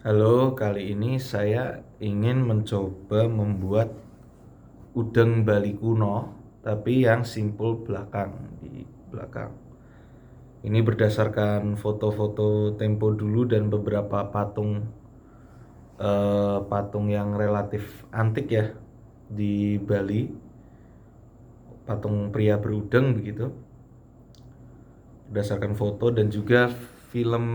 Halo, kali ini saya ingin mencoba membuat udeng Bali kuno, tapi yang simpul di belakang. Ini berdasarkan foto-foto tempo dulu dan beberapa patung yang relatif antik ya di Bali, patung pria berudeng begitu. Berdasarkan foto dan juga film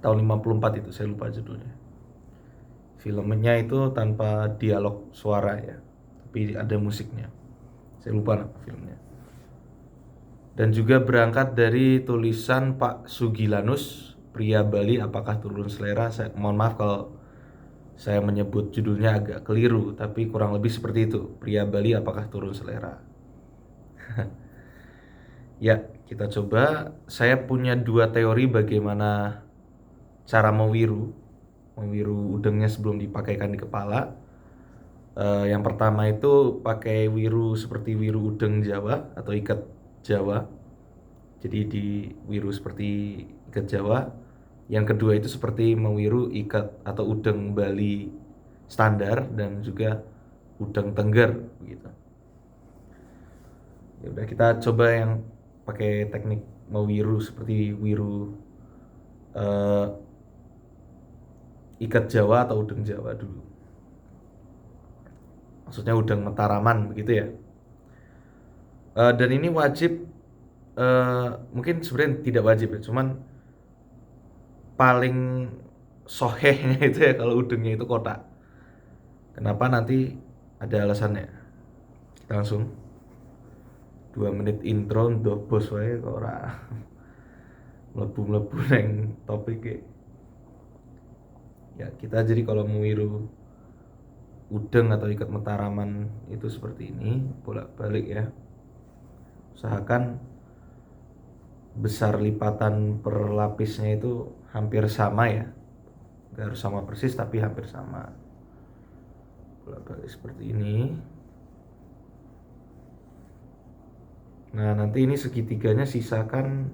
tahun 54 itu, saya lupa judulnya. Filmnya itu tanpa dialog suara ya, tapi ada musiknya. Saya lupa nama filmnya. Dan juga berangkat dari tulisan Pak Sugilanus, pria Bali apakah turun selera. Saya mohon maaf kalau saya menyebut judulnya agak keliru, tapi kurang lebih seperti itu. Pria Bali apakah turun selera. Ya, kita coba. Saya punya dua teori bagaimana cara mewiru udengnya sebelum dipakaikan di kepala. Yang pertama itu pakai wiru seperti wiru udeng Jawa atau ikat Jawa. Jadi di wiru seperti ikat Jawa. Yang kedua itu seperti mewiru ikat atau udeng Bali standar dan juga udeng Tengger begitu. Ya udah kita coba yang pakai teknik mewiru seperti wiru eh, ikat Jawa atau udeng Jawa dulu. Maksudnya udeng Mataraman begitu ya. Dan ini wajib, mungkin sebenarnya tidak wajib ya, cuman paling sohehnya itu ya kalau udengnya itu kotak. Kenapa nanti ada alasannya. Kita langsung 2 menit intro untuk bos wae kok ora mlebu-mlebu neng topik ya. Kita jadi kalau mau wiru udeng atau ikat mataraman itu seperti ini, bolak-balik ya. Usahakan besar lipatan per lapisnya itu hampir sama ya. Gak harus sama persis tapi hampir sama. Bolak-balik seperti ini. Nah, nanti ini segitiganya sisakan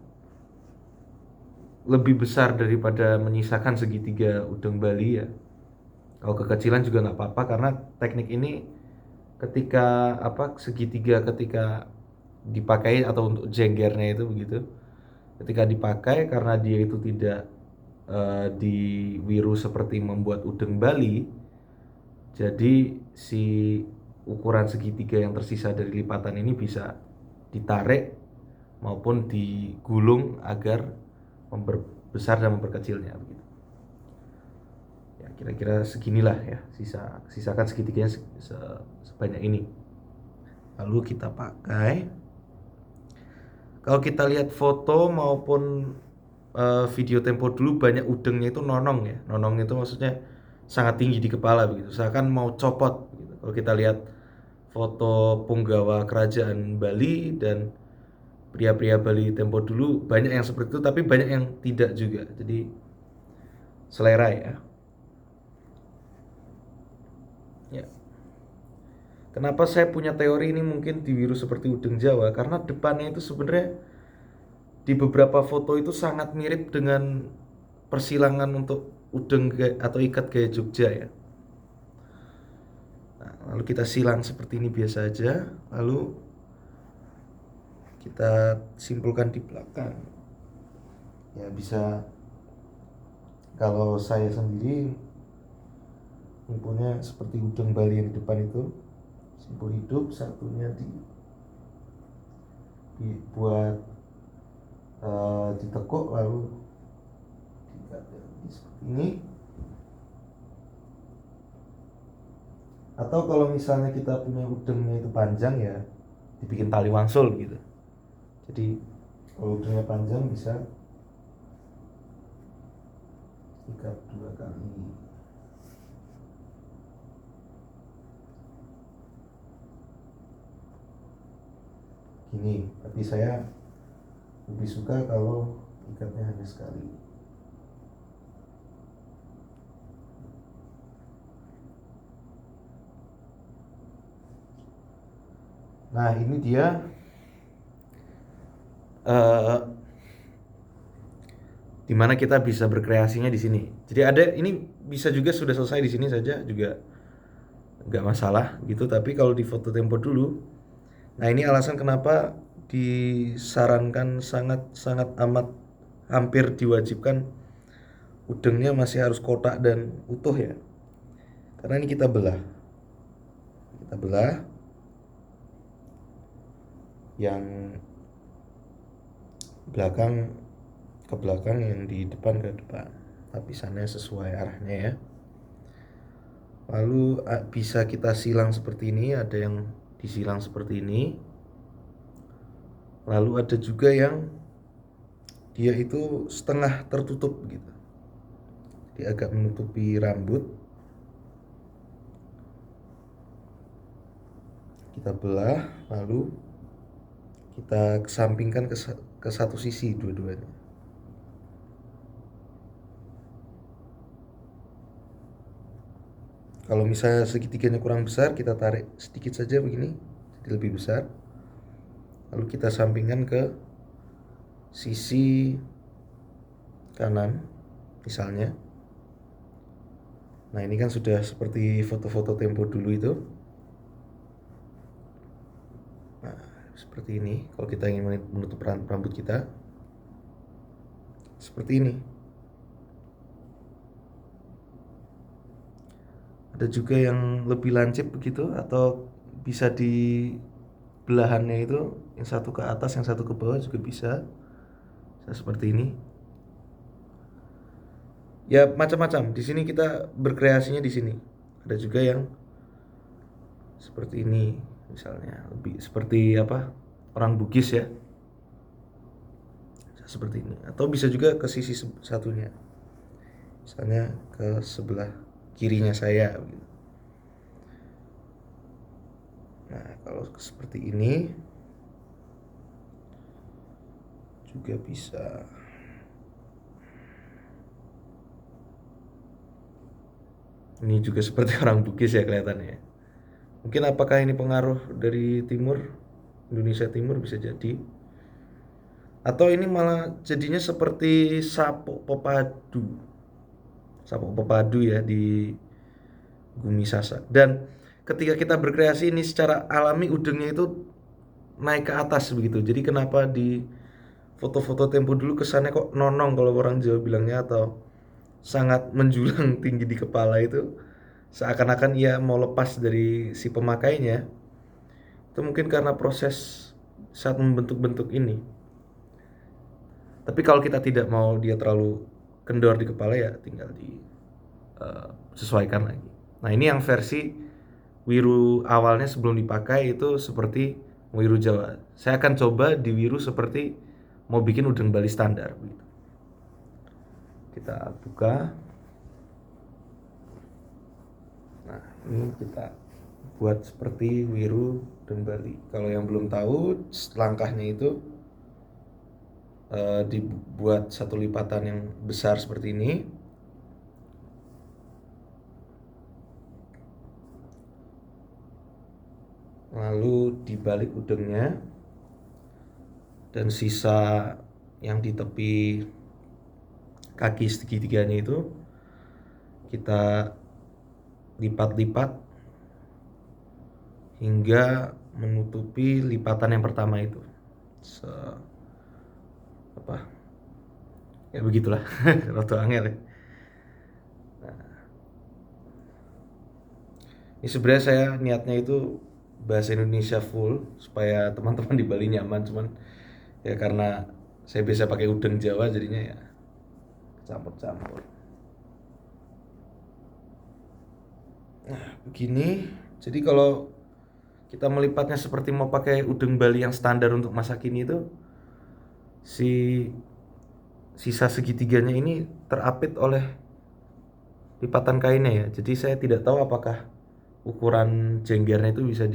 lebih besar daripada menyisakan segitiga udeng Bali ya. Kalau kekecilan juga nggak apa-apa karena teknik ini ketika segitiga ketika dipakai atau untuk jenggernya itu begitu. Ketika dipakai karena dia itu tidak diwiru seperti membuat udeng Bali, jadi si ukuran segitiga yang tersisa dari lipatan ini bisa ditarik maupun digulung agar memperbesar dan memperkecilnya begitu. Ya kira-kira seginilah ya, sisakan segitiganya sebanyak ini. Lalu kita pakai. Kalau kita lihat foto maupun video tempo dulu banyak udengnya itu nonong ya. Nonong itu maksudnya sangat tinggi di kepala begitu. Seakan mau copot gitu. Kalau kita lihat foto punggawa kerajaan Bali dan pria-pria Bali tempo dulu banyak yang seperti itu tapi banyak yang tidak juga. Jadi selera ya. Ya. Kenapa saya punya teori ini mungkin diwiru seperti udeng Jawa? Karena depannya itu sebenarnya di beberapa foto itu sangat mirip dengan persilangan untuk udeng atau ikat gaya Jogja ya. Nah, lalu kita silang seperti ini biasa aja, lalu kita simpulkan di belakang. Ya bisa, kalau saya sendiri simpulnya seperti udeng Bali yang di depan itu, simpul hidup, satunya dibuat ditekuk lalu diikat seperti ini. Atau kalau misalnya kita punya udengnya itu panjang ya dibikin tali wangsul gitu. Jadi kalau udengnya panjang bisa ikat 2 kali. Gini, tapi saya lebih suka kalau ikatnya hanya sekali. Nah ini dia, uh, dimana kita bisa berkreasinya di sini. Jadi ada ini bisa juga sudah selesai di sini saja juga nggak masalah gitu. Tapi kalau di foto tempo dulu, nah ini alasan kenapa disarankan sangat sangat amat hampir diwajibkan udengnya masih harus kotak dan utuh ya. Karena ini kita belah yang belakang ke belakang, yang di depan ke depan, lapisannya sesuai arahnya ya. Lalu bisa kita silang seperti ini, ada yang disilang seperti ini. Lalu ada juga yang dia itu setengah tertutup gitu, dia agak menutupi rambut. Kita belah, lalu kita kesampingkan ke satu sisi dua-duanya. Kalau misalnya segitiganya kurang besar, kita tarik sedikit saja begini, jadi lebih besar. Lalu kita sampingkan ke sisi kanan misalnya. Nah ini kan sudah seperti foto-foto tempo dulu itu. Nah seperti ini, kalau kita ingin menutup rambut kita seperti ini. Ada juga yang lebih lancip begitu, atau bisa di belahannya itu yang satu ke atas yang satu ke bawah juga bisa. Seperti ini. Ya macam-macam. Di sini kita berkreasinya di sini. Ada juga yang seperti ini misalnya, lebih seperti apa? Orang Bugis ya. Seperti ini. Atau bisa juga ke sisi satunya. Misalnya ke sebelah kirinya saya gitu. Nah, kalau seperti ini juga bisa. Ini juga seperti orang Bugis ya kelihatannya. Mungkin apakah ini pengaruh dari timur, Indonesia Timur, bisa jadi. Atau ini malah jadinya seperti sapo pepadu. Sapo pepadu ya di Gumi Sasak. Dan ketika kita berkreasi ini secara alami, udengnya itu naik ke atas begitu. Jadi kenapa di foto-foto tempo dulu kesannya kok nonong kalau orang Jawa bilangnya, atau sangat menjulang tinggi di kepala itu, seakan-akan ia mau lepas dari si pemakainya. Itu mungkin karena proses saat membentuk-bentuk ini. Tapi kalau kita tidak mau dia terlalu kendor di kepala, ya tinggal disesuaikan lagi. Nah ini yang versi wiru awalnya sebelum dipakai itu seperti wiru Jawa. Saya akan coba di wiru seperti mau bikin udeng Bali standar. Kita buka. Nah ini kita buat seperti wiru udeng Bali. Kalau yang belum tahu langkahnya itu dibuat satu lipatan yang besar seperti ini. Lalu dibalik udengnya, dan sisa yang di tepi kaki segitiganya itu kita lipat-lipat hingga menutupi lipatan yang pertama itu. Apa? Ya begitulah, rada angel ya. Nah, ini sebenarnya saya niatnya itu bahasa Indonesia full supaya teman-teman di Bali nyaman, cuman ya karena saya biasa pakai udeng Jawa jadinya ya campur-campur. Nah begini, jadi kalau kita melipatnya seperti mau pakai udeng Bali yang standar untuk masa kini itu, si sisa segitiganya ini terapit oleh lipatan kainnya ya. Jadi saya tidak tahu apakah ukuran jenggernya itu bisa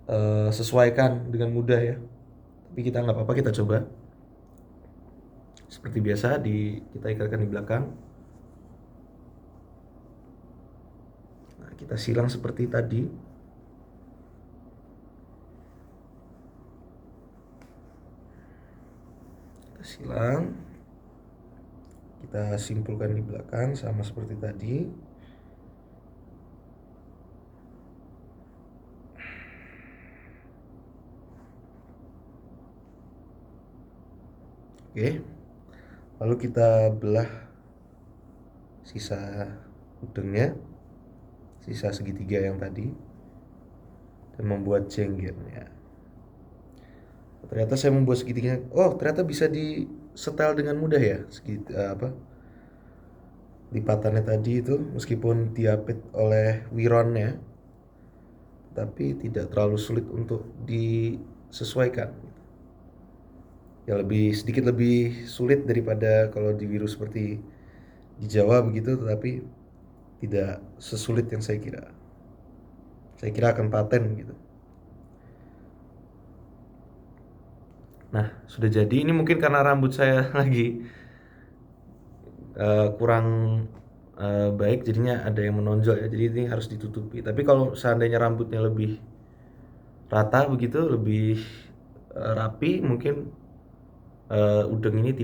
disesuaikan dengan mudah ya. Tapi kita nggak apa-apa, kita coba. Seperti biasa kita ikatkan di belakang. Nah, kita silang seperti tadi. Kita silang. kita simpulkan di belakang sama seperti tadi. Oke, lalu kita belah sisa udengnya, sisa segitiga yang tadi, dan membuat jenggernya. Ternyata saya membuat segitiga, oh ternyata bisa disetel dengan mudah ya, lipatannya tadi itu, meskipun diapit oleh wironnya, tapi tidak terlalu sulit untuk disesuaikan. Ya sedikit lebih sulit daripada kalau diwiru seperti di Jawa begitu, tetapi tidak sesulit yang saya kira. Saya kira akan paten gitu. Nah, sudah jadi. Ini mungkin karena rambut saya lagi kurang baik, jadinya ada yang menonjol ya. Jadi ini harus ditutupi. Tapi kalau seandainya rambutnya lebih rata begitu, lebih rapi, mungkin udeng ini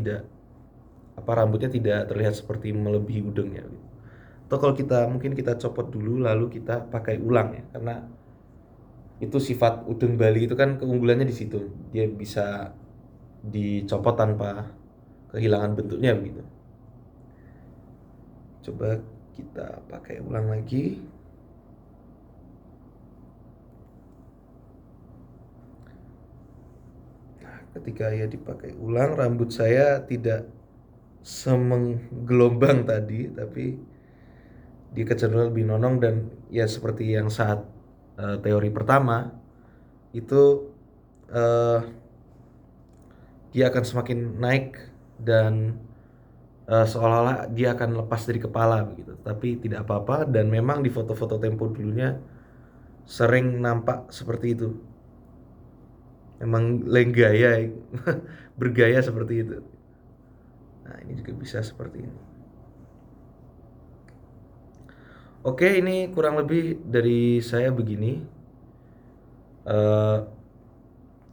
rambutnya tidak terlihat seperti melebihi udengnya gitu. Atau kalau mungkin kita copot dulu lalu kita pakai ulang ya, karena itu sifat udeng Bali itu kan keunggulannya di situ, dia bisa dicopot tanpa kehilangan bentuknya begitu. Coba kita pakai ulang lagi. Nah, ketika ya dipakai ulang, rambut saya tidak semenggelombang tadi, tapi dia kecenderungan lebih nonong, dan ya seperti yang saat teori pertama itu dia akan semakin naik dan seolah-olah dia akan lepas dari kepala begitu. Tapi tidak apa-apa, dan memang di foto-foto Tempo dulunya sering nampak seperti itu. Memang lenggaya bergaya seperti itu. Nah, ini juga bisa seperti ini. Oke, ini kurang lebih dari saya begini.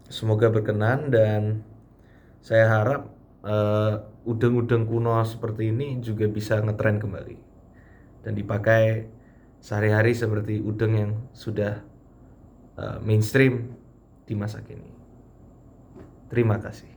Semoga berkenan, dan saya harap udeng-udeng kuno seperti ini juga bisa ngetren kembali dan dipakai sehari-hari seperti udeng yang sudah mainstream di masa kini. Terima kasih.